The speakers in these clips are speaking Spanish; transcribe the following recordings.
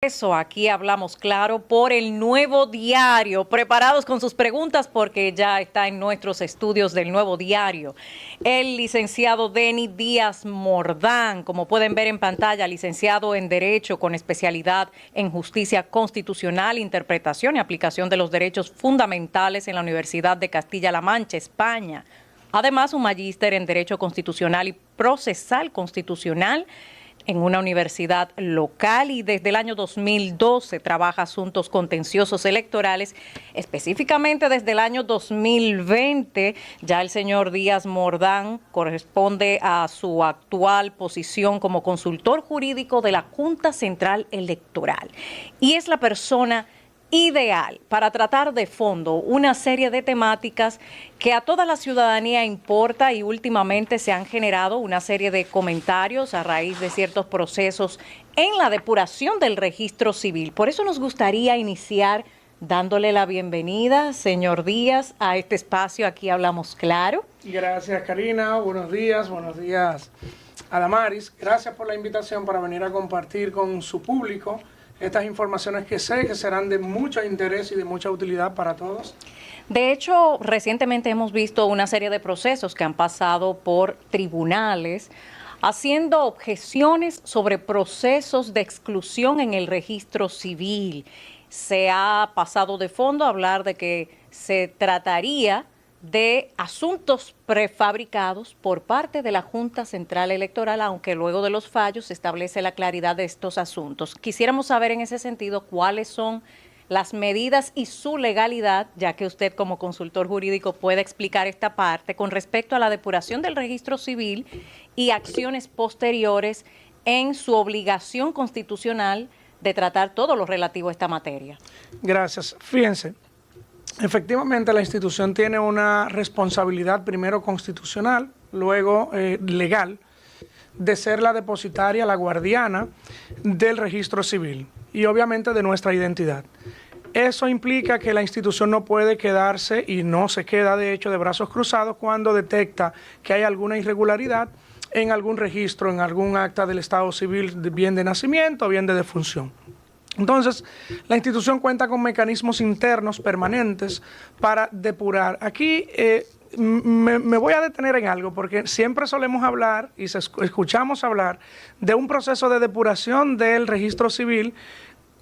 Eso, aquí hablamos claro por el Nuevo Diario, preparados con sus preguntas porque ya está en nuestros estudios del Nuevo Diario. El licenciado Denis Díaz Mordán, como pueden ver en pantalla, licenciado en Derecho con especialidad en Justicia Constitucional, Interpretación y Aplicación de los Derechos Fundamentales en la Universidad de Castilla-La Mancha, España. Además, un magíster en Derecho Constitucional y Procesal Constitucional en una universidad local y desde el año 2012 trabaja asuntos contenciosos electorales, específicamente desde el año 2020. Ya el señor Díaz Mordán corresponde a su actual posición como consultor jurídico de la Junta Central Electoral y es la persona ideal para tratar de fondo una serie de temáticas que a toda la ciudadanía importa y últimamente se han generado una serie de comentarios a raíz de ciertos procesos en la depuración del registro civil. Por eso nos gustaría iniciar dándole la bienvenida, señor Díaz, a este espacio. Aquí hablamos claro. Gracias, Karina. Buenos días Adamaris. Gracias por la invitación para venir a compartir con su público estas informaciones que sé que serán de mucho interés y de mucha utilidad para todos. De hecho, recientemente hemos visto una serie de procesos que han pasado por tribunales haciendo objeciones sobre procesos de exclusión en el registro civil. Se ha pasado de fondo a hablar de que se trataría de asuntos prefabricados por parte de la Junta Central Electoral, aunque luego de los fallos se establece la claridad de estos asuntos. Quisiéramos saber en ese sentido cuáles son las medidas y su legalidad, ya que usted como consultor jurídico puede explicar esta parte con respecto a la depuración del registro civil y acciones posteriores en su obligación constitucional de tratar todo lo relativo a esta materia. Gracias. Fíjense. Efectivamente, la institución tiene una responsabilidad primero constitucional, luego legal, de ser la depositaria, la guardiana del registro civil y obviamente de nuestra identidad. Eso implica que la institución no puede quedarse, y no se queda de hecho, de brazos cruzados cuando detecta que hay alguna irregularidad en algún registro, en algún acta del Estado civil, bien de nacimiento o bien de defunción. Entonces, la institución cuenta con mecanismos internos permanentes para depurar. Aquí me voy a detener en algo, porque siempre solemos hablar y escuchamos hablar de un proceso de depuración del registro civil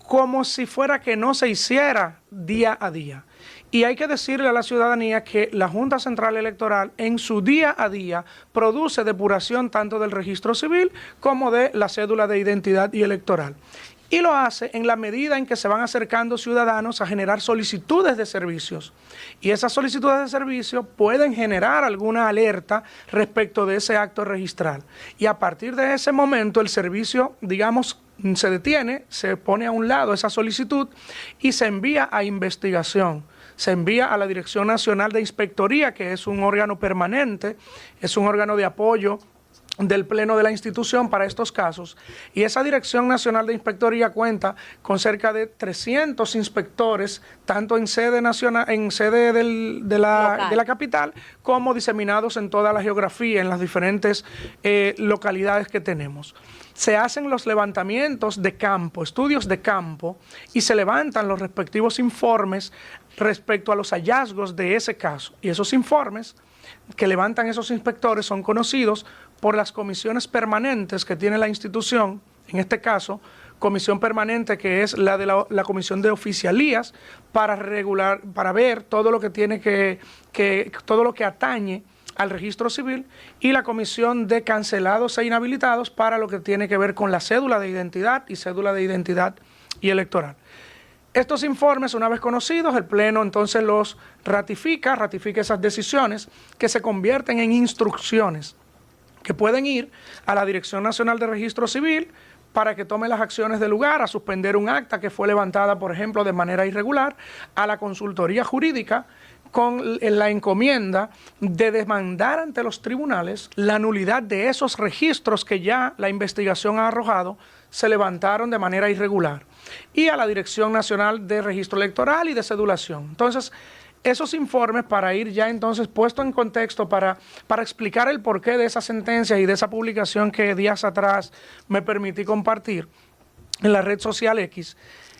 como si fuera que no se hiciera día a día. Y hay que decirle a la ciudadanía que la Junta Central Electoral en su día a día produce depuración tanto del registro civil como de la cédula de identidad y electoral. Y lo hace en la medida en que se van acercando ciudadanos a generar solicitudes de servicios. Y esas solicitudes de servicio pueden generar alguna alerta respecto de ese acto registral. Y a partir de ese momento el servicio, digamos, se detiene, se pone a un lado esa solicitud y se envía a investigación. Se envía a la Dirección Nacional de Inspectoría, que es un órgano permanente, es un órgano de apoyo del Pleno de la institución para estos casos, y esa Dirección Nacional de Inspectoría cuenta con cerca de 300 inspectores, tanto en sede nacional, en sede de la capital, como diseminados en toda la geografía, en las diferentes localidades que tenemos. Se hacen los levantamientos de campo, estudios de campo, y se levantan los respectivos informes respecto a los hallazgos de ese caso, y esos informes que levantan esos inspectores son conocidos por las comisiones permanentes que tiene la institución, en este caso, comisión permanente que es la de la comisión de oficialías para regular, para ver todo lo que tiene todo lo que atañe al registro civil, y la comisión de cancelados e inhabilitados para lo que tiene que ver con la cédula de identidad y electoral. Estos informes, una vez conocidos, el Pleno entonces los ratifica esas decisiones que se convierten en instrucciones que pueden ir a la Dirección Nacional de Registro Civil para que tome las acciones del lugar, a suspender un acta que fue levantada, por ejemplo, de manera irregular, a la consultoría jurídica con la encomienda de demandar ante los tribunales la nulidad de esos registros que ya la investigación ha arrojado se levantaron de manera irregular, y a la Dirección Nacional de Registro Electoral y de Cedulación. Entonces, esos informes, para ir ya entonces puesto en contexto, para explicar el porqué de esa sentencia y de esa publicación que días atrás me permití compartir, en la red social X.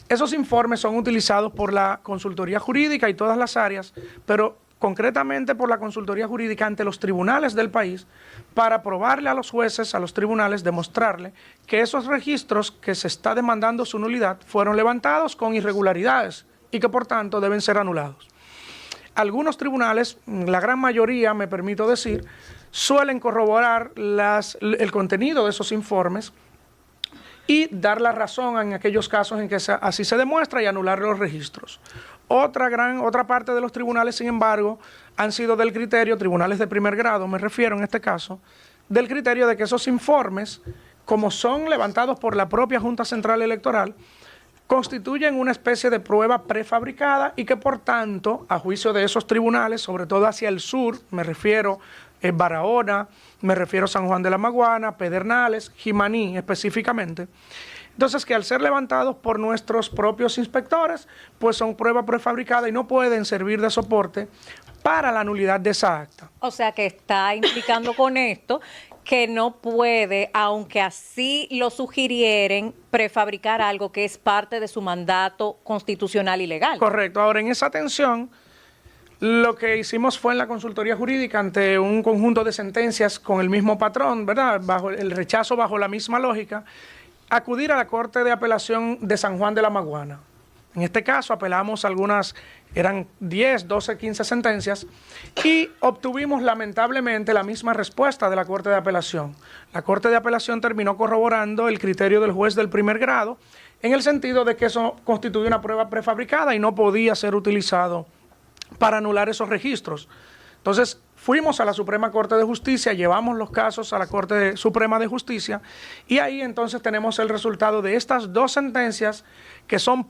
Esos informes son utilizados por la consultoría jurídica y todas las áreas, pero concretamente por la consultoría jurídica ante los tribunales del país, para probarle a los jueces, a los tribunales, demostrarle que esos registros que se está demandando su nulidad fueron levantados con irregularidades y que por tanto deben ser anulados. Algunos tribunales, la gran mayoría, me permito decir, suelen corroborar el contenido de esos informes y dar la razón en aquellos casos en que así se demuestra y anular los registros. Otra parte de los tribunales, sin embargo, han sido del criterio, tribunales de primer grado, me refiero en este caso, del criterio de que esos informes, como son levantados por la propia Junta Central Electoral, constituyen una especie de prueba prefabricada y que por tanto, a juicio de esos tribunales, sobre todo hacia el sur, me refiero Barahona, me refiero a San Juan de la Maguana, Pedernales, Jimaní específicamente. Entonces, que al ser levantados por nuestros propios inspectores, pues son prueba prefabricada y no pueden servir de soporte para la nulidad de esa acta. O sea, que está implicando con esto que no puede, aunque así lo sugirieren, prefabricar algo que es parte de su mandato constitucional y legal. Correcto. Ahora, en esa tensión, lo que hicimos fue en la consultoría jurídica, ante un conjunto de sentencias con el mismo patrón, ¿verdad? Bajo el rechazo, bajo la misma lógica, acudir a la Corte de Apelación de San Juan de la Maguana. En este caso apelamos algunas, eran 10, 12, 15 sentencias y obtuvimos lamentablemente la misma respuesta de la Corte de Apelación. La Corte de Apelación terminó corroborando el criterio del juez del primer grado en el sentido de que eso constituye una prueba prefabricada y no podía ser utilizado para anular esos registros. Entonces, fuimos a la Suprema Corte de Justicia, llevamos los casos a la Corte Suprema de Justicia y ahí entonces tenemos el resultado de estas dos sentencias que son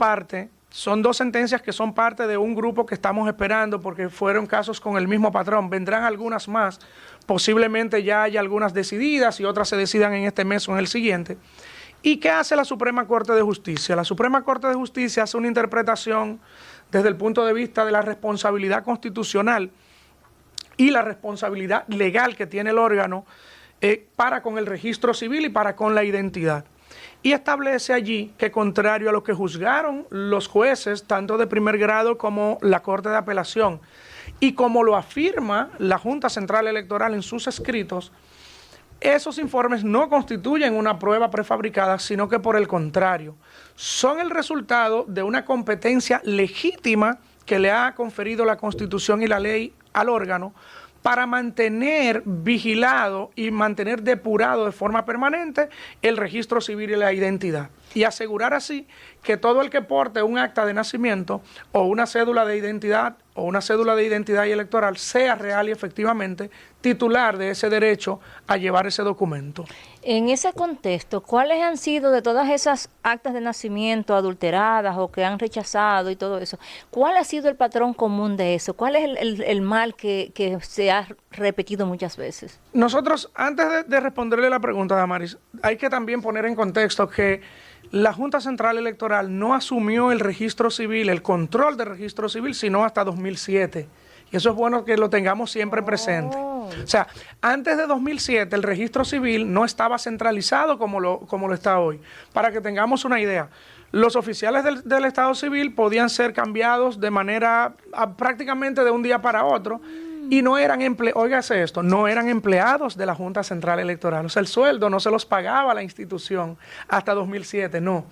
dos sentencias que son parte de un grupo que estamos esperando porque fueron casos con el mismo patrón. Vendrán algunas más, posiblemente ya haya algunas decididas y otras se decidan en este mes o en el siguiente. ¿Y qué hace la Suprema Corte de Justicia? La Suprema Corte de Justicia hace una interpretación desde el punto de vista de la responsabilidad constitucional y la responsabilidad legal que tiene el órgano para con el registro civil y para con la identidad. Y establece allí que, contrario a lo que juzgaron los jueces, tanto de primer grado como la Corte de Apelación, y como lo afirma la Junta Central Electoral en sus escritos, esos informes no constituyen una prueba prefabricada, sino que por el contrario, son el resultado de una competencia legítima que le ha conferido la Constitución y la ley al órgano para mantener vigilado y mantener depurado de forma permanente el registro civil y la identidad. Y asegurar así que todo el que porte un acta de nacimiento o una cédula de identidad y electoral sea real y efectivamente titular de ese derecho a llevar ese documento. En ese contexto, ¿cuáles han sido de todas esas actas de nacimiento adulteradas o que han rechazado y todo eso? ¿Cuál ha sido el patrón común de eso? ¿Cuál es el mal que se ha repetido muchas veces? Nosotros, antes de responderle la pregunta, Damaris, hay que también poner en contexto que la Junta Central Electoral no asumió el registro civil, el control del registro civil, sino hasta 2007. Y eso es bueno que lo tengamos siempre presente. O sea, antes de 2007 el registro civil no estaba centralizado como lo está hoy. Para que tengamos una idea, los oficiales del Estado Civil podían ser cambiados de manera prácticamente de un día para otro y no eran óigase esto, no eran empleados de la Junta Central Electoral. O sea, el sueldo no se los pagaba la institución hasta 2007, no.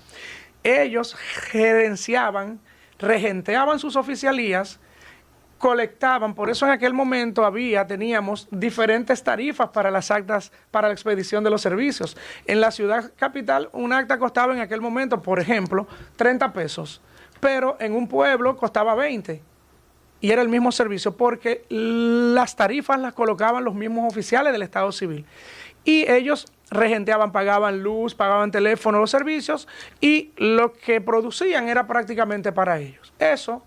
Ellos gerenciaban, regenteaban sus oficialías, colectaban, por eso en aquel momento teníamos diferentes tarifas para las actas, para la expedición de los servicios. En la ciudad capital, un acta costaba en aquel momento, por ejemplo, 30 pesos, pero en un pueblo costaba 20 y era el mismo servicio porque las tarifas las colocaban los mismos oficiales del Estado Civil y ellos regenteaban, pagaban luz, pagaban teléfono, los servicios y lo que producían era prácticamente para ellos. Eso.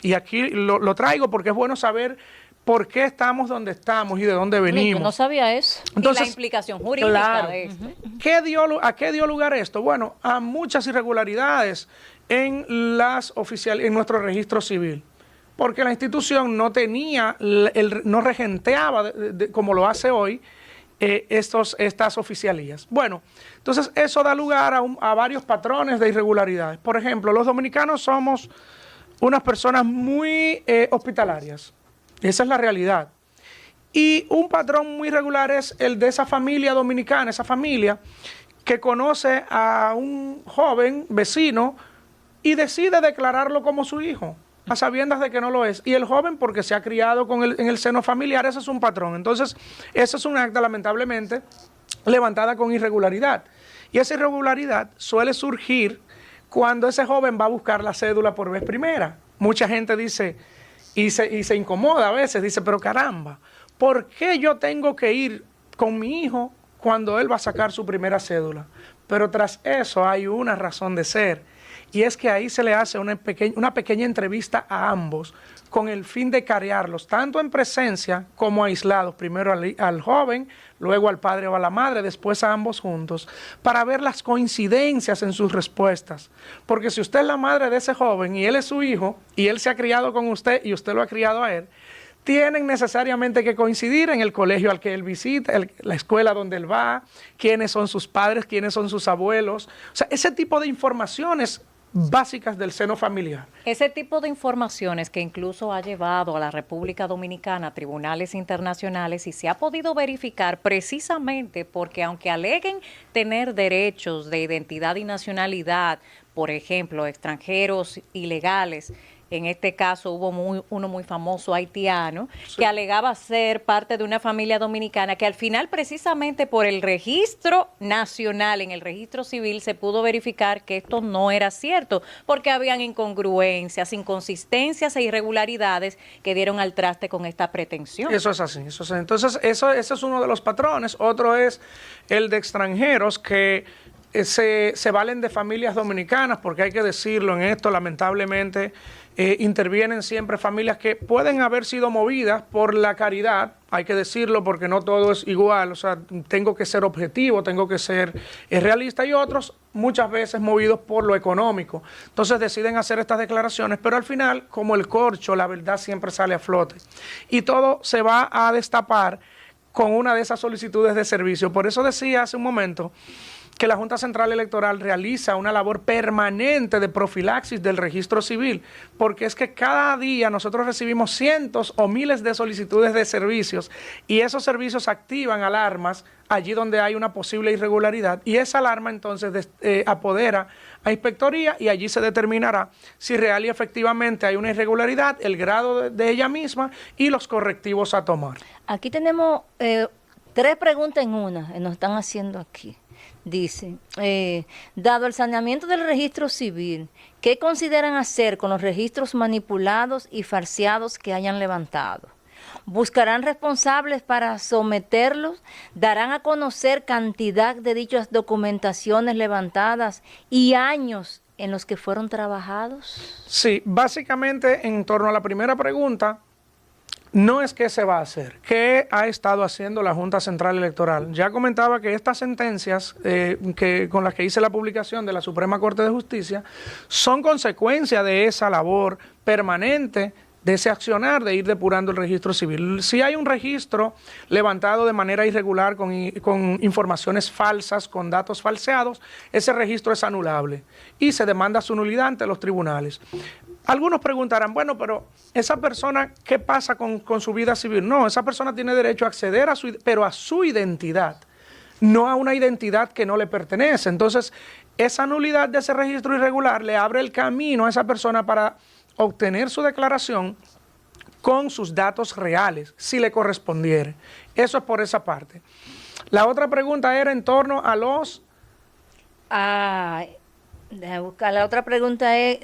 Y aquí lo traigo porque es bueno saber por qué estamos donde estamos y de dónde venimos. Yo no sabía eso. Entonces, y la implicación jurídica claro, de esto. ¿A qué dio lugar esto? Bueno, a muchas irregularidades en nuestro registro civil. Porque la institución no tenía, no regenteaba como lo hace hoy, estas oficialías. Bueno, entonces eso da lugar a varios patrones de irregularidades. Por ejemplo, los dominicanos somos unas personas muy hospitalarias. Esa es la realidad. Y un patrón muy regular es el de esa familia dominicana, esa familia que conoce a un joven vecino y decide declararlo como su hijo, a sabiendas de que no lo es. Y el joven, porque se ha criado en el seno familiar, ese es un patrón. Entonces, esa es un acta, lamentablemente, levantada con irregularidad. Y esa irregularidad suele surgir cuando ese joven va a buscar la cédula por vez primera. Mucha gente dice, y se incomoda a veces, dice, pero caramba, ¿por qué yo tengo que ir con mi hijo cuando él va a sacar su primera cédula? Pero tras eso hay una razón de ser, y es que ahí se le hace una pequeña entrevista a ambos con el fin de carearlos, tanto en presencia como aislados, primero al joven, luego al padre o a la madre, después a ambos juntos, para ver las coincidencias en sus respuestas. Porque si usted es la madre de ese joven y él es su hijo, y él se ha criado con usted y usted lo ha criado a él, tienen necesariamente que coincidir en el colegio al que él visita, la escuela donde él va, quiénes son sus padres, quiénes son sus abuelos. O sea, ese tipo de informaciones básicas del seno familiar. Ese tipo de informaciones que incluso ha llevado a la República Dominicana a tribunales internacionales y se ha podido verificar precisamente porque aunque aleguen tener derechos de identidad y nacionalidad, por ejemplo, extranjeros ilegales, en este caso hubo uno muy famoso haitiano, sí, que alegaba ser parte de una familia dominicana, que al final precisamente por el registro nacional, en el registro civil, se pudo verificar que esto no era cierto, porque habían incongruencias, inconsistencias e irregularidades que dieron al traste con esta pretensión. Eso es así, eso es así. Entonces, ese es uno de los patrones. Otro es el de extranjeros que se valen de familias dominicanas, porque hay que decirlo, en esto lamentablemente intervienen siempre familias que pueden haber sido movidas por la caridad, hay que decirlo porque no todo es igual, o sea, tengo que ser objetivo, tengo que ser realista, y otros muchas veces movidos por lo económico. Entonces deciden hacer estas declaraciones, pero al final, como el corcho, la verdad siempre sale a flote y todo se va a destapar con una de esas solicitudes de servicio. Por eso decía hace un momento que la Junta Central Electoral realiza una labor permanente de profilaxis del registro civil, porque es que cada día nosotros recibimos cientos o miles de solicitudes de servicios y esos servicios activan alarmas allí donde hay una posible irregularidad, y esa alarma entonces apodera a inspectoría y allí se determinará si real y efectivamente hay una irregularidad, el grado de ella misma y los correctivos a tomar. Aquí tenemos 3 preguntas en una, nos están haciendo aquí. Dice, dado el saneamiento del registro civil, ¿qué consideran hacer con los registros manipulados y falseados que hayan levantado? ¿Buscarán responsables para someterlos? ¿Darán a conocer cantidad de dichas documentaciones levantadas y años en los que fueron trabajados? Sí, básicamente en torno a la primera pregunta, no es qué se va a hacer, qué ha estado haciendo la Junta Central Electoral. Ya comentaba que estas sentencias con las que hice la publicación de la Suprema Corte de Justicia son consecuencia de esa labor permanente, de ese accionar de ir depurando el registro civil. Si hay un registro levantado de manera irregular con informaciones falsas, con datos falseados, ese registro es anulable y se demanda su nulidad ante los tribunales. Algunos preguntarán, bueno, pero esa persona, ¿qué pasa con su vida civil? No, esa persona tiene derecho a acceder pero a su identidad, no a una identidad que no le pertenece. Entonces, esa nulidad de ese registro irregular le abre el camino a esa persona para obtener su declaración con sus datos reales, si le correspondiere. Eso es por esa parte. La otra pregunta era en torno a los... La otra pregunta es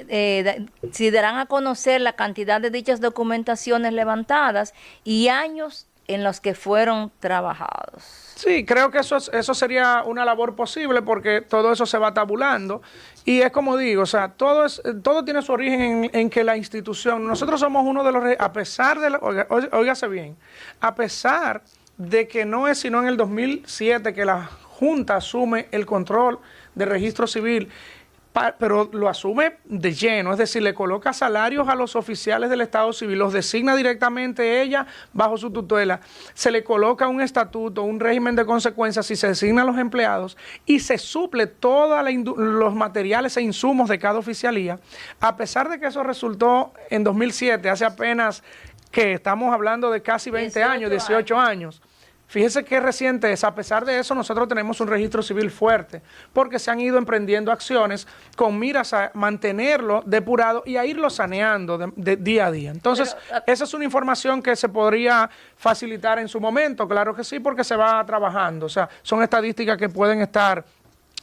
si darán a conocer la cantidad de dichas documentaciones levantadas y años en los que fueron trabajados. Sí, creo que eso sería una labor posible porque todo eso se va tabulando y es como digo, o sea, todo tiene su origen en que la institución, nosotros somos uno de los, a pesar de, óigase bien, a pesar de que no es sino en el 2007 que la Junta asume el control del registro civil, pero lo asume de lleno, es decir, le coloca salarios a los oficiales del Estado Civil, los designa directamente ella bajo su tutela, se le coloca un estatuto, un régimen de consecuencias y se designan los empleados y se suple todos los materiales e insumos de cada oficialía, a pesar de que eso resultó en 2007, hace apenas que estamos hablando de casi 20 años, 18 años. Fíjese qué reciente es. A pesar de eso, nosotros tenemos un registro civil fuerte, porque se han ido emprendiendo acciones con miras a mantenerlo depurado y a irlo saneando de día a día. Entonces, esa es una información que se podría facilitar en su momento, claro que sí, porque se va trabajando. O sea, son estadísticas que pueden estar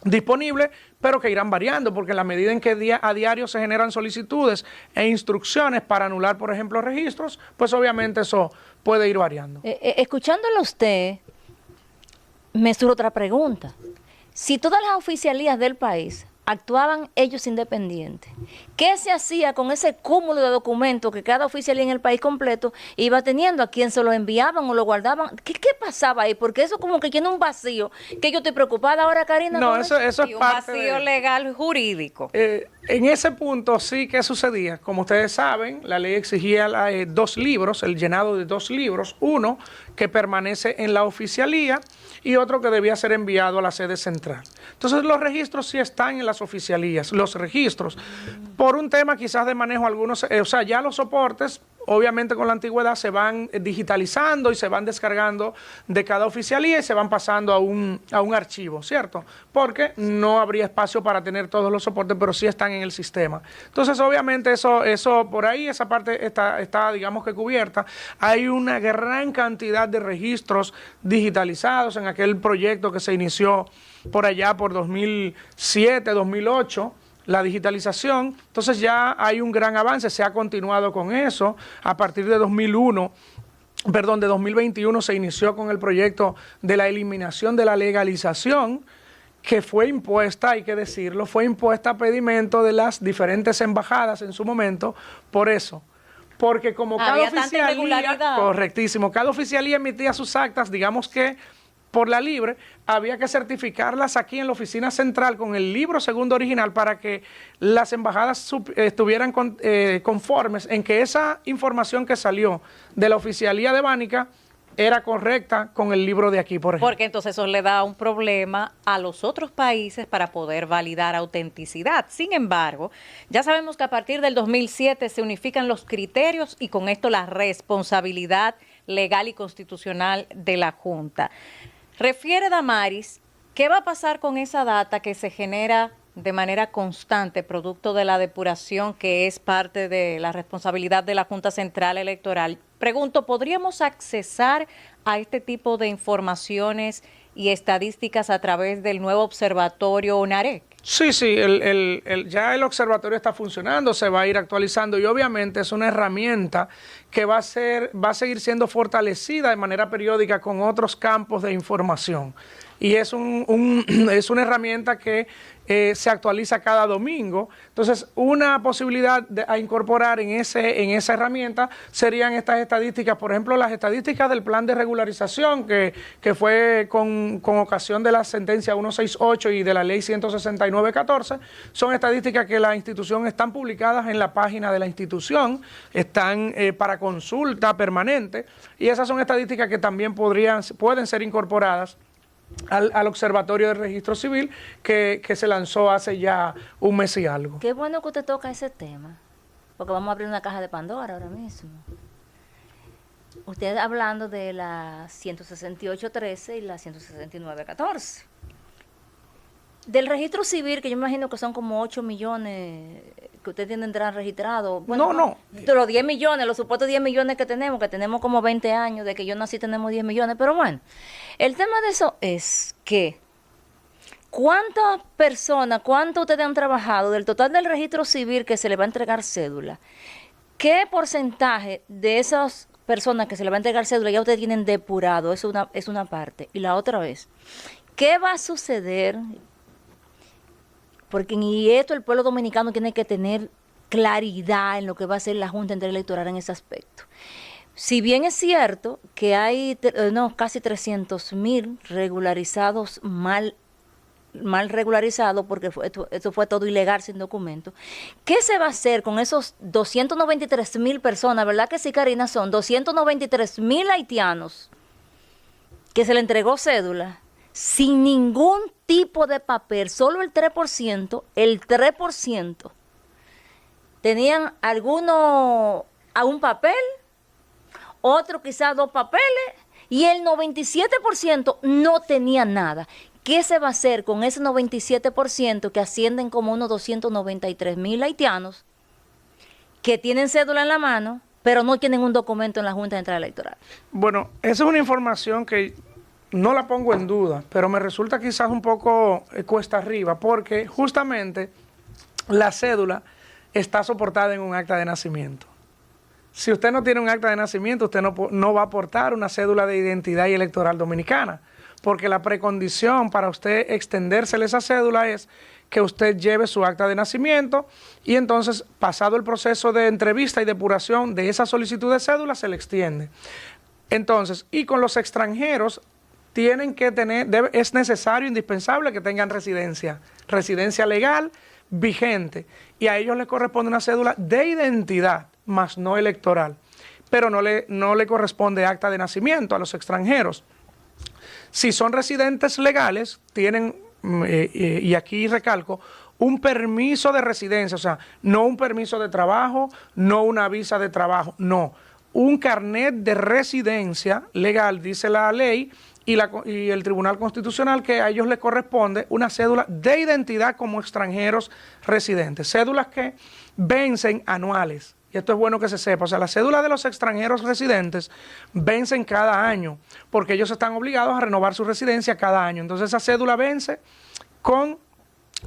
disponibles, pero que irán variando, porque en la medida en que a diario se generan solicitudes e instrucciones para anular, por ejemplo, registros, pues obviamente eso puede ir variando. Escuchándolo a usted, me surge otra pregunta. Si todas las oficialías del país actuaban ellos independientes, ¿qué se hacía con ese cúmulo de documentos que cada oficialía en el país completo iba teniendo? ¿A quién se lo enviaban o lo guardaban? ¿Qué pasaba ahí? Porque eso como que tiene un vacío, que yo estoy preocupada ahora, Karina. No, eso es y un parte vacío legal jurídico. En ese punto sí que sucedía. Como ustedes saben, la ley exigía 2 libros, el llenado de 2 libros, uno que permanece en la oficialía y otro que debía ser enviado a la sede central. Entonces los registros sí están en las oficialías, los registros. Por un tema quizás de manejo algunos, o sea, ya los soportes, obviamente con la antigüedad se van digitalizando y se van descargando de cada oficialía y se van pasando a un archivo, ¿cierto? Porque no habría espacio para tener todos los soportes, pero sí están en el sistema. Entonces, obviamente, eso por ahí, esa parte está, digamos que cubierta. Hay una gran cantidad de registros digitalizados en aquel proyecto que se inició por allá por 2007, 2008, la digitalización. Entonces ya hay un gran avance, se ha continuado con eso. A partir de 2021 se inició con el proyecto de la eliminación de la legalización, que fue impuesta, hay que decirlo, fue impuesta a pedimento de las diferentes embajadas en su momento, por eso. Porque como cada oficialía, correctísimo, cada oficialía emitía sus actas, digamos que por la libre, había que certificarlas aquí en la oficina central con el libro segundo original para que las embajadas estuvieran conformes en que esa información que salió de la oficialía de Bánica era correcta con el libro de aquí, por ejemplo. Porque entonces eso le da un problema a los otros países para poder validar autenticidad. Sin embargo, ya sabemos que a partir del 2007 se unifican los criterios y con esto la responsabilidad legal y constitucional de la Junta. Refiere Damaris, ¿qué va a pasar con esa data que se genera de manera constante, producto de la depuración que es parte de la responsabilidad de la Junta Central Electoral? Pregunto, ¿podríamos accesar a este tipo de informaciones y estadísticas a través del nuevo observatorio ONAREC? Sí, ya el observatorio está funcionando, se va a ir actualizando y obviamente es una herramienta que va a seguir siendo fortalecida de manera periódica con otros campos de información. Y es es una herramienta que se actualiza cada domingo. Entonces, una posibilidad a incorporar en esa herramienta serían estas estadísticas, por ejemplo, las estadísticas del plan de regularización que fue con ocasión de la sentencia 168 y de la ley 169-14. Son estadísticas que la institución están publicadas en la página de la institución, están para consulta permanente y esas son estadísticas que también pueden ser incorporadas al Observatorio de Registro Civil que se lanzó hace ya un mes y algo. Qué bueno que usted toca ese tema, porque vamos a abrir una caja de Pandora ahora mismo. Usted hablando de la 168.13 y la 169.14. Del registro civil, que yo me imagino que son como 8 millones que usted tendrán registrado. Bueno, no. De los 10 millones, los supuestos 10 millones que tenemos como 20 años, de que yo nací tenemos 10 millones, pero bueno, el tema de eso es que ¿cuántas personas, cuánto ustedes han trabajado del total del registro civil que se le va a entregar cédula? ¿Qué porcentaje de esas personas que se le va a entregar cédula ya ustedes tienen depurado? Es una parte. Y la otra vez, ¿qué va a suceder? Porque y esto el pueblo dominicano tiene que tener claridad en lo que va a hacer la Junta Central Electoral en ese aspecto. Si bien es cierto que hay casi 300,000 regularizados mal mal regularizado, porque esto fue todo ilegal, sin documento. ¿Qué se va a hacer con esos 293,000 personas? ¿Verdad que sí, Karina? Son 293,000 haitianos que se le entregó cédula sin ningún tipo de papel, solo el 3%, tenían alguno a un papel, otro quizás 2 papeles, y el 97% no tenía nada. ¿Qué se va a hacer con ese 97% que ascienden como unos 293,000 haitianos que tienen cédula en la mano, pero no tienen un documento en la Junta Central Electoral? Bueno, esa es una información que no la pongo en duda, pero me resulta quizás un poco cuesta arriba, porque justamente la cédula está soportada en un acta de nacimiento. Si usted no tiene un acta de nacimiento, usted no va a aportar una cédula de identidad y electoral dominicana, porque la precondición para usted extendérsele esa cédula es que usted lleve su acta de nacimiento y entonces, pasado el proceso de entrevista y depuración de esa solicitud de cédula, se le extiende. Entonces, y con los extranjeros, tienen que tener, es necesario, indispensable que tengan residencia legal, vigente, y a ellos les corresponde una cédula de identidad, más no electoral, pero no le corresponde acta de nacimiento a los extranjeros. Si son residentes legales, tienen, y aquí recalco, un permiso de residencia, o sea, no un permiso de trabajo, no una visa de trabajo, no, un carnet de residencia legal, dice la ley, y el Tribunal Constitucional, que a ellos les corresponde una cédula de identidad como extranjeros residentes, cédulas que vencen anuales. Y esto es bueno que se sepa, o sea, las cédulas de los extranjeros residentes vencen cada año, porque ellos están obligados a renovar su residencia cada año. Entonces esa cédula vence con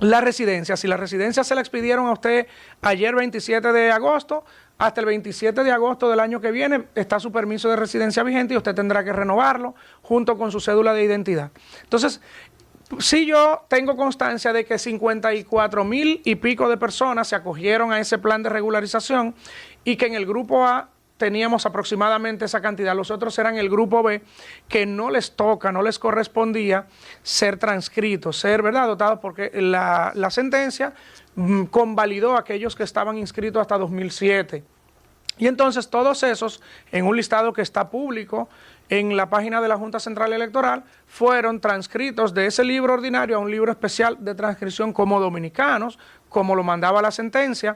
la residencia. Si la residencia se la expidieron a usted ayer 27 de agosto, hasta el 27 de agosto del año que viene está su permiso de residencia vigente y usted tendrá que renovarlo junto con su cédula de identidad. Entonces, sí, yo tengo constancia de que 54,000 y pico de personas se acogieron a ese plan de regularización y que en el grupo A teníamos aproximadamente esa cantidad. Los otros eran el grupo B, que no les toca, no les correspondía ser transcritos, ser, ¿verdad?, dotados, porque la sentencia convalidó a aquellos que estaban inscritos hasta 2007. Y entonces todos esos, en un listado que está público en la página de la Junta Central Electoral, fueron transcritos de ese libro ordinario a un libro especial de transcripción como dominicanos, como lo mandaba la sentencia,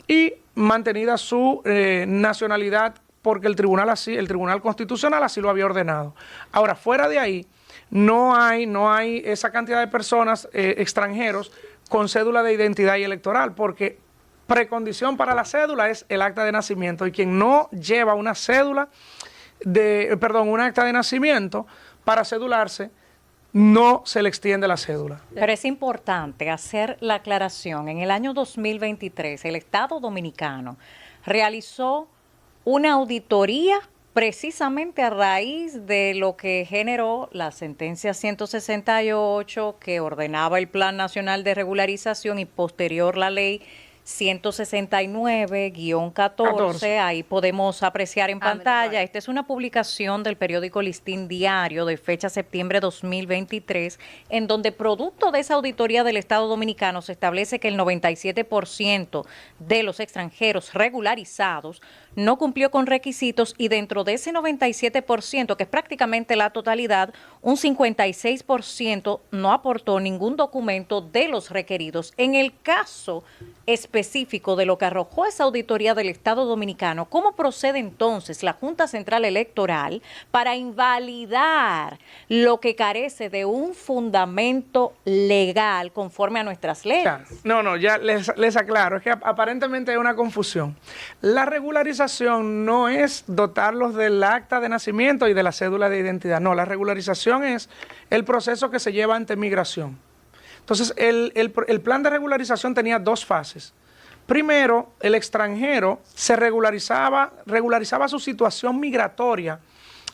y mantenida su nacionalidad, porque el Tribunal Constitucional así lo había ordenado. Ahora, fuera de ahí, no hay esa cantidad de personas extranjeros con cédula de identidad y electoral, porque precondición para la cédula es el acta de nacimiento, y quien no lleva una un acta de nacimiento para cedularse, no se le extiende la cédula. Pero es importante hacer la aclaración. En el año 2023, el Estado Dominicano realizó una auditoría precisamente a raíz de lo que generó la sentencia 168, que ordenaba el Plan Nacional de Regularización, y posterior la ley 169-14, ahí podemos apreciar en pantalla. Esta es una publicación del periódico Listín Diario de fecha septiembre 2023, en donde producto de esa auditoría del Estado Dominicano se establece que el 97% de los extranjeros regularizados no cumplió con requisitos, y dentro de ese 97%, que es prácticamente la totalidad, un 56% no aportó ningún documento de los requeridos. En el caso específico de lo que arrojó esa auditoría del Estado Dominicano, ¿cómo procede entonces la Junta Central Electoral para invalidar lo que carece de un fundamento legal conforme a nuestras leyes? Ya les aclaro, es que aparentemente hay una confusión. La regularización no es dotarlos del acta de nacimiento y de la cédula de identidad, no, la regularización es el proceso que se lleva ante migración. Entonces, el plan de regularización tenía dos fases. Primero, el extranjero se regularizaba su situación migratoria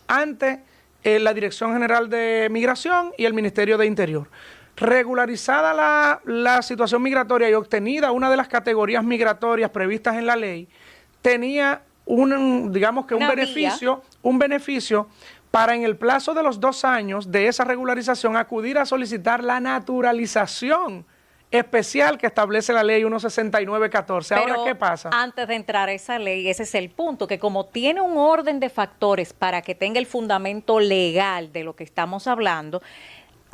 ante la Dirección General de Migración y el Ministerio de Interior. Regularizada la situación migratoria y obtenida una de las categorías migratorias previstas en la ley, tenía un beneficio para en el plazo de los 2 años de esa regularización acudir a solicitar la naturalización especial que establece la ley 16914. Ahora, Pero ¿qué pasa? antes de entrar a esa ley, ese es el punto, que como tiene un orden de factores para que tenga el fundamento legal de lo que estamos hablando,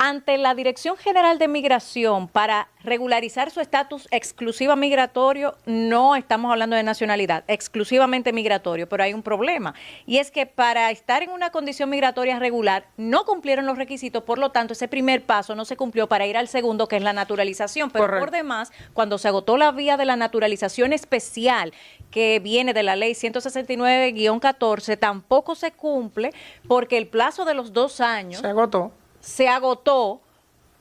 ante la Dirección General de Migración para regularizar su estatus exclusiva migratorio, no estamos hablando de nacionalidad, exclusivamente migratorio, pero hay un problema, y es que para estar en una condición migratoria regular no cumplieron los requisitos, por lo tanto ese primer paso no se cumplió para ir al segundo, que es la naturalización, pero Correcto. por demás, cuando se agotó la vía de la naturalización especial que viene de la ley 169-14, tampoco se cumple porque el plazo de los 2 años Se agotó.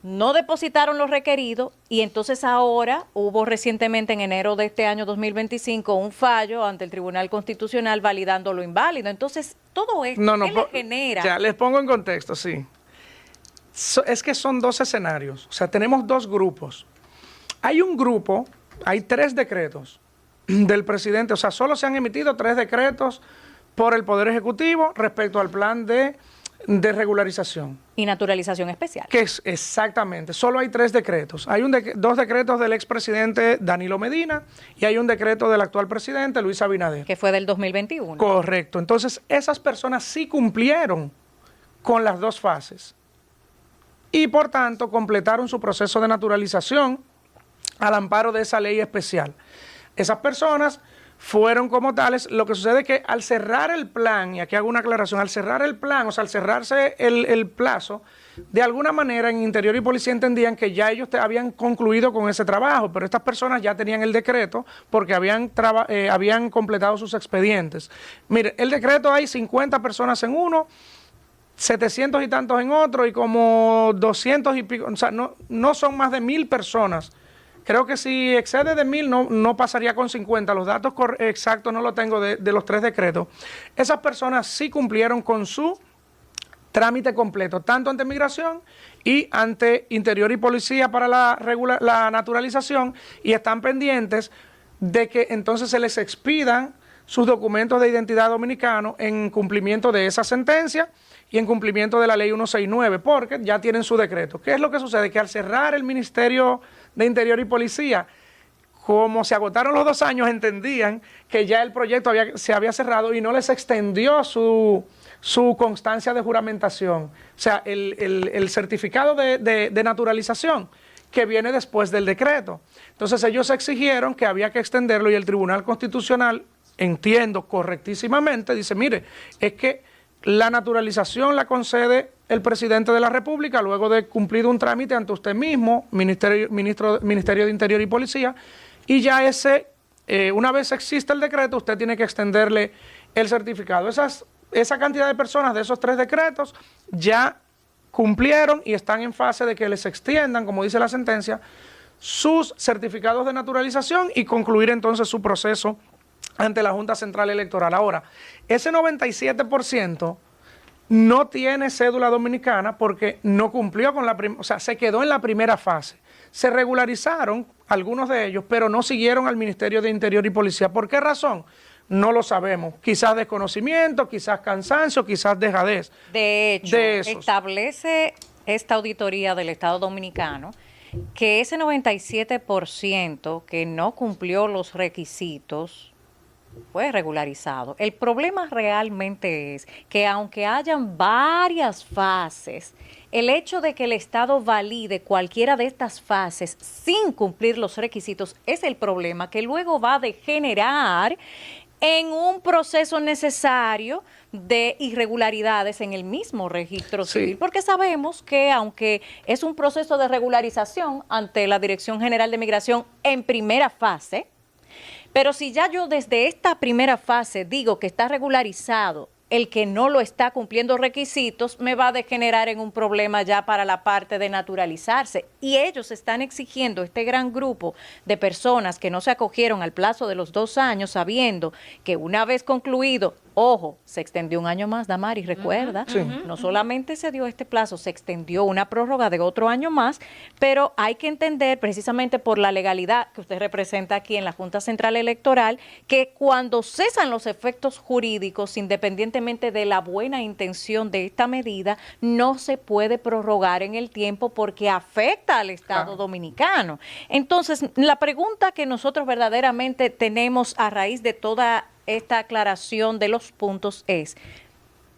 no depositaron lo requerido y entonces ahora hubo recientemente en enero de este año 2025 un fallo ante el Tribunal Constitucional validando lo inválido. Entonces, todo esto, ¿qué le genera? Ya, les pongo en contexto, sí. Es que son 2 escenarios, o sea, tenemos 2 grupos. Hay un grupo, hay 3 decretos del presidente, o sea, solo se han emitido 3 decretos por el Poder Ejecutivo respecto al plan de regularización. Y naturalización especial. Que es exactamente, solo hay 3 decretos. Hay 2 decretos del expresidente Danilo Medina y hay un decreto del actual presidente Luis Abinader. Que fue del 2021. Correcto. Entonces, esas personas sí cumplieron con las 2 fases y, por tanto, completaron su proceso de naturalización al amparo de esa ley especial. Esas personas fueron como tales. Lo que sucede es que al cerrar el plan, y aquí hago una aclaración, al cerrar el plan, o sea, al cerrarse el plazo, de alguna manera en Interior y Policía entendían que ya ellos habían concluido con ese trabajo, pero estas personas ya tenían el decreto porque habían completado sus expedientes. Mire, el decreto hay 50 personas en uno, 700 y tantos en otro y como 200 y pico, o sea, no son más de 1000 personas. Creo que si excede de 1000 no pasaría con 50. Los datos exactos no los tengo de los 3 decretos. Esas personas sí cumplieron con su trámite completo, tanto ante Migración y ante Interior y Policía para la naturalización, y están pendientes de que entonces se les expidan sus documentos de identidad dominicanos en cumplimiento de esa sentencia y en cumplimiento de la ley 169, porque ya tienen su decreto. ¿Qué es lo que sucede? Que al cerrar el Ministerio de Interior y Policía, como se agotaron los 2 años, entendían que ya el proyecto se había cerrado y no les extendió su constancia de juramentación, o sea, el certificado de naturalización que viene después del decreto. Entonces ellos exigieron que había que extenderlo y el Tribunal Constitucional, entiendo correctísimamente, dice, mire, es que la naturalización la concede el presidente de la República luego de cumplido un trámite ante usted mismo, Ministerio de Interior y Policía, y ya una vez existe el decreto, usted tiene que extenderle el certificado. Esa cantidad de personas de esos 3 decretos ya cumplieron y están en fase de que les extiendan, como dice la sentencia, sus certificados de naturalización y concluir entonces su proceso ante la Junta Central Electoral. Ahora, ese 97% no tiene cédula dominicana porque no cumplió con o sea, se quedó en la primera fase. Se regularizaron algunos de ellos, pero no siguieron al Ministerio de Interior y Policía. ¿Por qué razón? No lo sabemos. Quizás desconocimiento, quizás cansancio, quizás dejadez. De hecho, establece esta auditoría del Estado Dominicano que ese 97% que no cumplió los requisitos fue regularizado. El problema realmente es que aunque hayan varias fases, el hecho de que el Estado valide cualquiera de estas fases sin cumplir los requisitos es el problema que luego va a degenerar en un proceso necesario de irregularidades en el mismo registro civil, porque sabemos que aunque es un proceso de regularización ante la Dirección General de Migración en primera fase, pero si ya yo desde esta primera fase digo que está regularizado el que no lo está cumpliendo requisitos, me va a degenerar en un problema ya para la parte de naturalizarse. Y ellos están exigiendo, este gran grupo de personas que no se acogieron al plazo de los 2 años, sabiendo que una vez concluido Ojo, se extendió un año más, Damari, recuerda. Sí. No solamente se dio este plazo, se extendió una prórroga de otro año más, pero hay que entender, precisamente por la legalidad que usted representa aquí en la Junta Central Electoral, que cuando cesan los efectos jurídicos, independientemente de la buena intención de esta medida, no se puede prorrogar en el tiempo porque afecta al Estado dominicano. Entonces, la pregunta que nosotros verdaderamente tenemos a raíz de toda esta aclaración de los puntos es,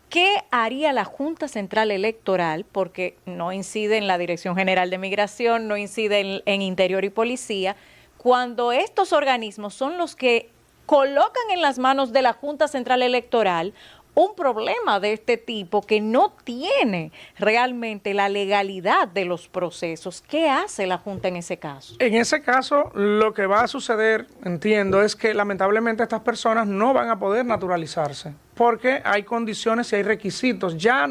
¿qué haría la Junta Central Electoral? Porque no incide en la Dirección General de Migración, no incide en Interior y Policía, cuando estos organismos son los que colocan en las manos de la Junta Central Electoral un problema de este tipo que no tiene realmente la legalidad de los procesos. ¿Qué hace la Junta en ese caso? En ese caso, lo que va a suceder, entiendo, es que lamentablemente estas personas no van a poder naturalizarse porque hay condiciones y hay requisitos. Ya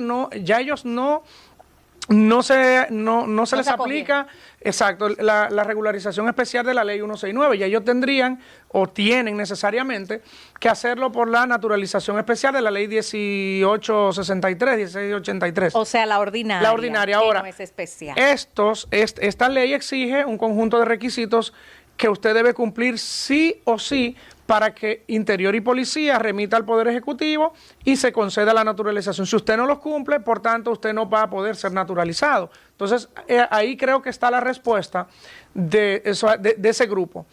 ellos no se les aplica, exacto, la regularización especial de la ley 169, ya ellos tendrían o tienen necesariamente que hacerlo por la naturalización especial de la ley 1863, 1683. O sea, la ordinaria. La ordinaria. Ahora, no es especial. Esta ley exige un conjunto de requisitos que usted debe cumplir sí o sí para que Interior y Policía remita al Poder Ejecutivo y se conceda la naturalización. Si usted no los cumple, por tanto, usted no va a poder ser naturalizado. Entonces, ahí creo que está la respuesta de ese grupo.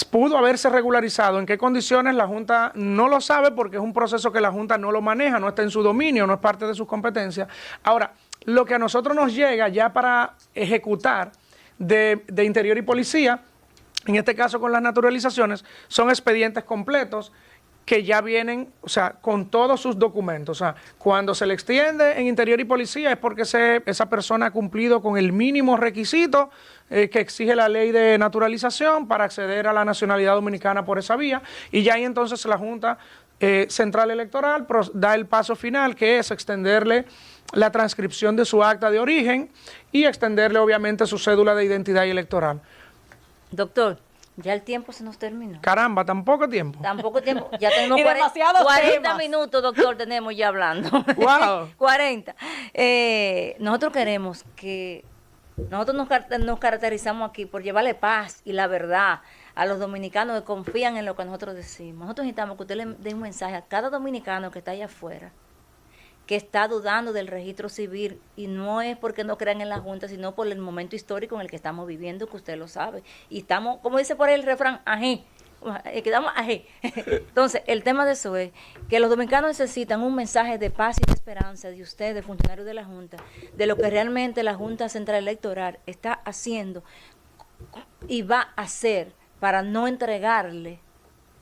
¿Pudo haberse regularizado? ¿En qué condiciones? La Junta no lo sabe porque es un proceso que la Junta no lo maneja, no está en su dominio, no es parte de sus competencias. Ahora, lo que a nosotros nos llega ya para ejecutar de Interior y Policía, en este caso con las naturalizaciones, son expedientes completos que ya vienen, o sea, con todos sus documentos. O sea, cuando se le extiende en Interior y Policía es porque esa persona ha cumplido con el mínimo requisito que exige la ley de naturalización para acceder a la nacionalidad dominicana por esa vía, y ya ahí entonces la Junta Central Electoral da el paso final, que es extenderle la transcripción de su acta de origen y extenderle obviamente su cédula de identidad electoral. Doctor, ya el tiempo se nos terminó. Caramba, tan poco tiempo. Tan poco tiempo. Ya tenemos Y 40 temas. minutos, doctor, tenemos ya hablando. Wow. 40. Nosotros queremos que... Nosotros nos caracterizamos aquí por llevarle paz y la verdad a los dominicanos que confían en lo que nosotros decimos. Nosotros necesitamos que usted le dé un mensaje a cada dominicano que está allá afuera, que está dudando del registro civil, y no es porque no crean en la Junta, sino por el momento histórico en el que estamos viviendo, que usted lo sabe. Y estamos, como dice por ahí el refrán, ají, quedamos ají. Entonces, el tema de eso es que los dominicanos necesitan un mensaje de paz y de esperanza de ustedes, funcionarios de la Junta, de lo que realmente la Junta Central Electoral está haciendo y va a hacer para no entregarle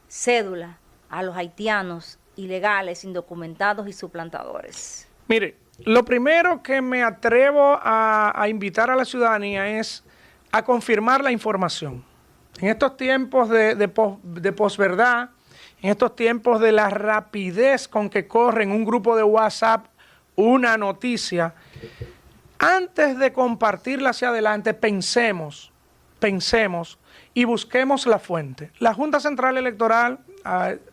cédula a los haitianos ilegales, indocumentados y suplantadores. Mire, lo primero que me atrevo a invitar a la ciudadanía es a confirmar la información. En estos tiempos de posverdad, en estos tiempos de la rapidez con que corre en un grupo de WhatsApp una noticia, antes de compartirla hacia adelante, pensemos y busquemos la fuente. La Junta Central Electoral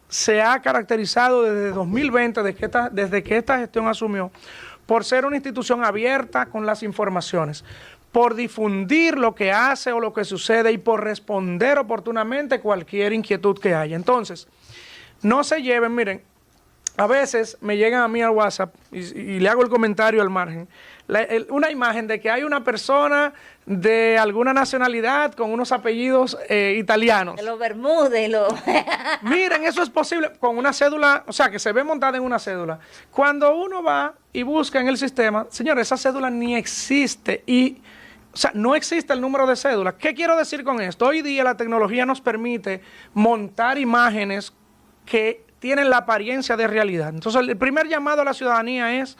se ha caracterizado desde 2020, desde que esta gestión asumió, por ser una institución abierta con las informaciones, por difundir lo que hace o lo que sucede y por responder oportunamente cualquier inquietud que haya. Entonces, no se lleven, miren, a veces me llegan a mí al WhatsApp y le hago el comentario al margen, una imagen de que hay una persona de alguna nacionalidad con unos apellidos italianos. De los Bermúdez, Miren, eso es posible con una cédula, o sea, que se ve montada en una cédula. Cuando uno va y busca en el sistema, señores, esa cédula ni existe o sea, no existe el número de cédula. ¿Qué quiero decir con esto? Hoy día la tecnología nos permite montar imágenes que tienen la apariencia de realidad. Entonces, el primer llamado a la ciudadanía es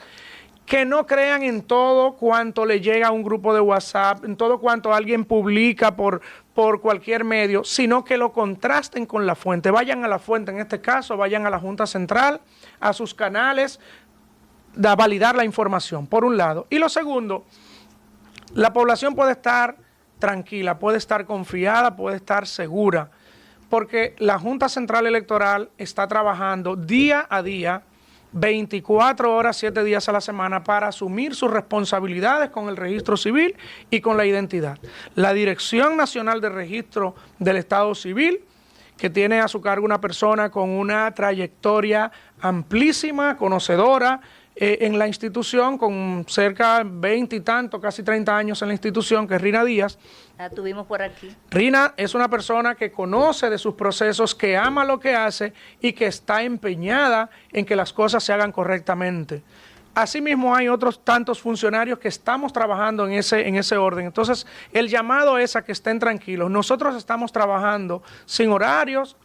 que no crean en todo cuanto le llega a un grupo de WhatsApp, en todo cuanto alguien publica por cualquier medio, sino que lo contrasten con la fuente. Vayan a la fuente, en este caso, vayan a la Junta Central, a sus canales, a validar la información, por un lado. Y lo segundo, la población puede estar tranquila, puede estar confiada, puede estar segura, porque la Junta Central Electoral está trabajando día a día, 24 horas, 7 días a la semana, para asumir sus responsabilidades con el registro civil y con la identidad. La Dirección Nacional de Registro del Estado Civil, que tiene a su cargo una persona con una trayectoria amplísima, conocedora en la institución, con cerca de 20 y tanto, casi 30 años en la institución, que es Rina Díaz. La tuvimos por aquí. Rina es una persona que conoce de sus procesos, que ama lo que hace y que está empeñada en que las cosas se hagan correctamente. Asimismo, hay otros tantos funcionarios que estamos trabajando en ese orden. Entonces, el llamado es a que estén tranquilos. Nosotros estamos trabajando sin horarios,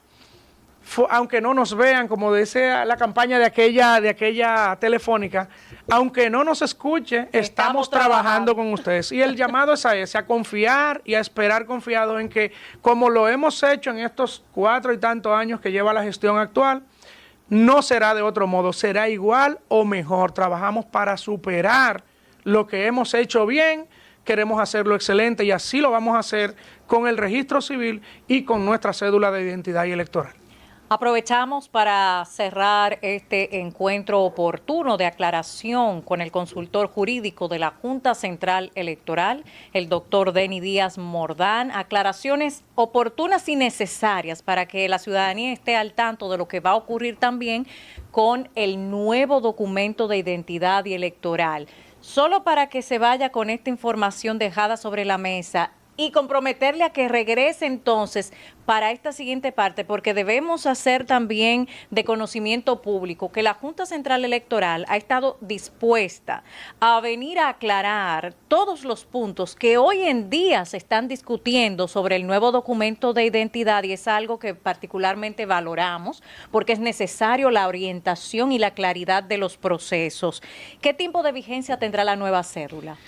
aunque no nos vean, como dice la campaña de aquella telefónica, aunque no nos escuche, estamos trabajando con ustedes. Y el llamado es a ese, a confiar y a esperar confiados en que, como lo hemos hecho en estos 4 y tantos años que lleva la gestión actual, no será de otro modo, será igual o mejor. Trabajamos para superar lo que hemos hecho bien, queremos hacerlo excelente y así lo vamos a hacer con el registro civil y con nuestra cédula de identidad y electoral. Aprovechamos para cerrar este encuentro oportuno de aclaración con el consultor jurídico de la Junta Central Electoral, el doctor Denny Díaz Mordán. Aclaraciones oportunas y necesarias para que la ciudadanía esté al tanto de lo que va a ocurrir también con el nuevo documento de identidad y electoral. Solo para que se vaya con esta información dejada sobre la mesa y comprometerle a que regrese entonces para esta siguiente parte, porque debemos hacer también de conocimiento público que la Junta Central Electoral ha estado dispuesta a venir a aclarar todos los puntos que hoy en día se están discutiendo sobre el nuevo documento de identidad, y es algo que particularmente valoramos porque es necesario la orientación y la claridad de los procesos. ¿Qué tiempo de vigencia tendrá la nueva cédula?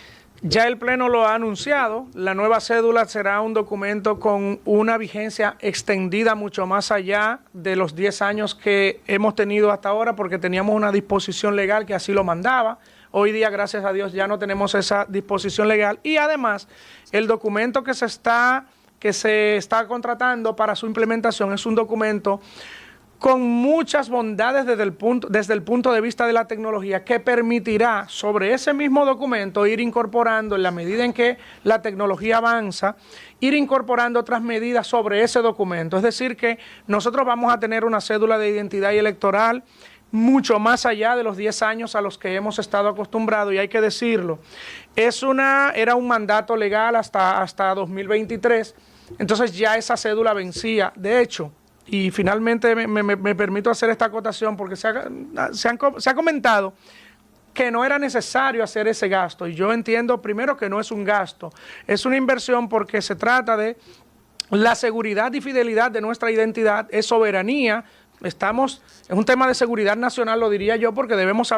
Ya el Pleno lo ha anunciado, la nueva cédula será un documento con una vigencia extendida mucho más allá de los 10 años que hemos tenido hasta ahora, porque teníamos una disposición legal que así lo mandaba. Hoy día, gracias a Dios, ya no tenemos esa disposición legal y además el documento que se está contratando para su implementación es un documento con muchas bondades desde el punto de vista de la tecnología, que permitirá sobre ese mismo documento ir incorporando, en la medida en que la tecnología avanza, ir incorporando otras medidas sobre ese documento. Es decir, que nosotros vamos a tener una cédula de identidad y electoral mucho más allá de los 10 años a los que hemos estado acostumbrados, y hay que decirlo, era un mandato legal hasta 2023, entonces ya esa cédula vencía. De hecho, y finalmente me permito hacer esta acotación porque se ha comentado que no era necesario hacer ese gasto, y yo entiendo primero que no es un gasto, es una inversión porque se trata de la seguridad y fidelidad de nuestra identidad, es soberanía, es un tema de seguridad nacional, lo diría yo, porque debemos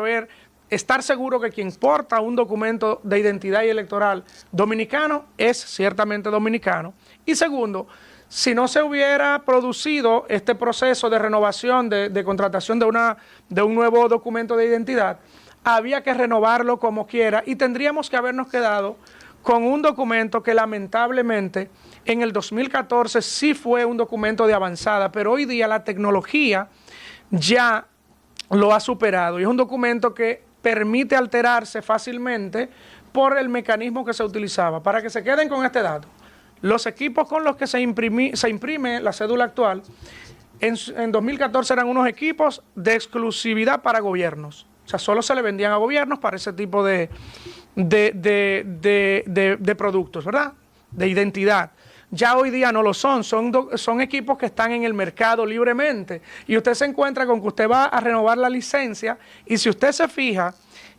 estar seguro que quien porta un documento de identidad y electoral dominicano es ciertamente dominicano. Y segundo, si no se hubiera producido este proceso de renovación, de contratación de un nuevo documento de identidad, había que renovarlo como quiera y tendríamos que habernos quedado con un documento que lamentablemente en el 2014 sí fue un documento de avanzada, pero hoy día la tecnología ya lo ha superado y es un documento que permite alterarse fácilmente por el mecanismo que se utilizaba. Para que se queden con este dato, los equipos con los que se imprime la cédula actual, en 2014 eran unos equipos de exclusividad para gobiernos. O sea, solo se le vendían a gobiernos para ese tipo de productos, ¿verdad? De identidad. Ya hoy día no lo son equipos que están en el mercado libremente. Y usted se encuentra con que usted va a renovar la licencia y si usted se fija,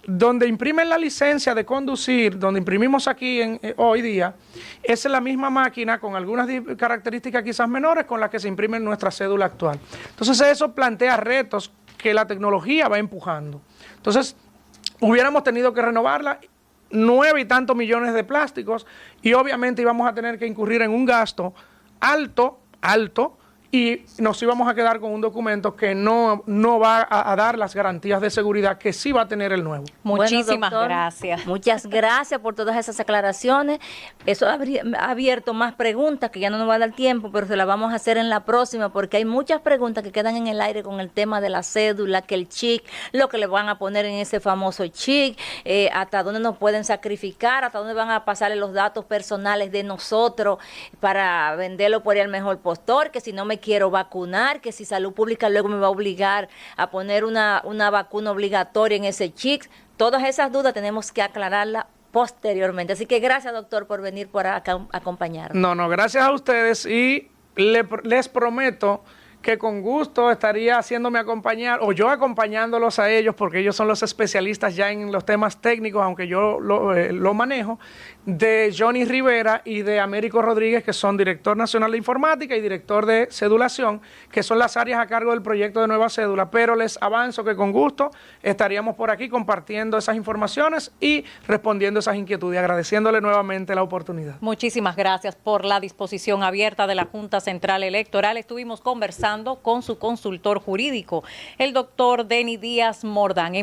donde imprimen la licencia de conducir, donde imprimimos aquí hoy día, es la misma máquina con algunas características quizás menores con las que se imprime en nuestra cédula actual. Entonces eso plantea retos que la tecnología va empujando. Entonces hubiéramos tenido que renovarla, 9 y tantos millones de plásticos, y obviamente íbamos a tener que incurrir en un gasto alto, y nos íbamos a quedar con un documento que no va a dar las garantías de seguridad que sí va a tener el nuevo. Muchísimas Bueno, doctor, gracias. Muchas gracias por todas esas aclaraciones. Eso ha abierto más preguntas que ya no nos va a dar tiempo, pero se las vamos a hacer en la próxima porque hay muchas preguntas que quedan en el aire con el tema de la cédula, que el chip, lo que le van a poner en ese famoso chip, hasta dónde nos pueden sacrificar, hasta dónde van a pasarle los datos personales de nosotros para venderlo por ahí al mejor postor, que si no me quiero vacunar, que si Salud Pública luego me va a obligar a poner una vacuna obligatoria en ese chip. Todas esas dudas tenemos que aclararlas posteriormente. Así que gracias, doctor, por venir por acá a acompañarnos. No, gracias a ustedes y les prometo que con gusto estaría haciéndome acompañar o yo acompañándolos a ellos porque ellos son los especialistas ya en los temas técnicos, aunque yo lo manejo, de Johnny Rivera y de Américo Rodríguez, que son director nacional de informática y director de cedulación, que son las áreas a cargo del proyecto de nueva cédula, pero les avanzo que con gusto estaríamos por aquí compartiendo esas informaciones y respondiendo esas inquietudes, agradeciéndole nuevamente la oportunidad. Muchísimas gracias por la disposición abierta de la Junta Central Electoral. Estuvimos conversando con su consultor jurídico, el doctor Denis Díaz Mordán.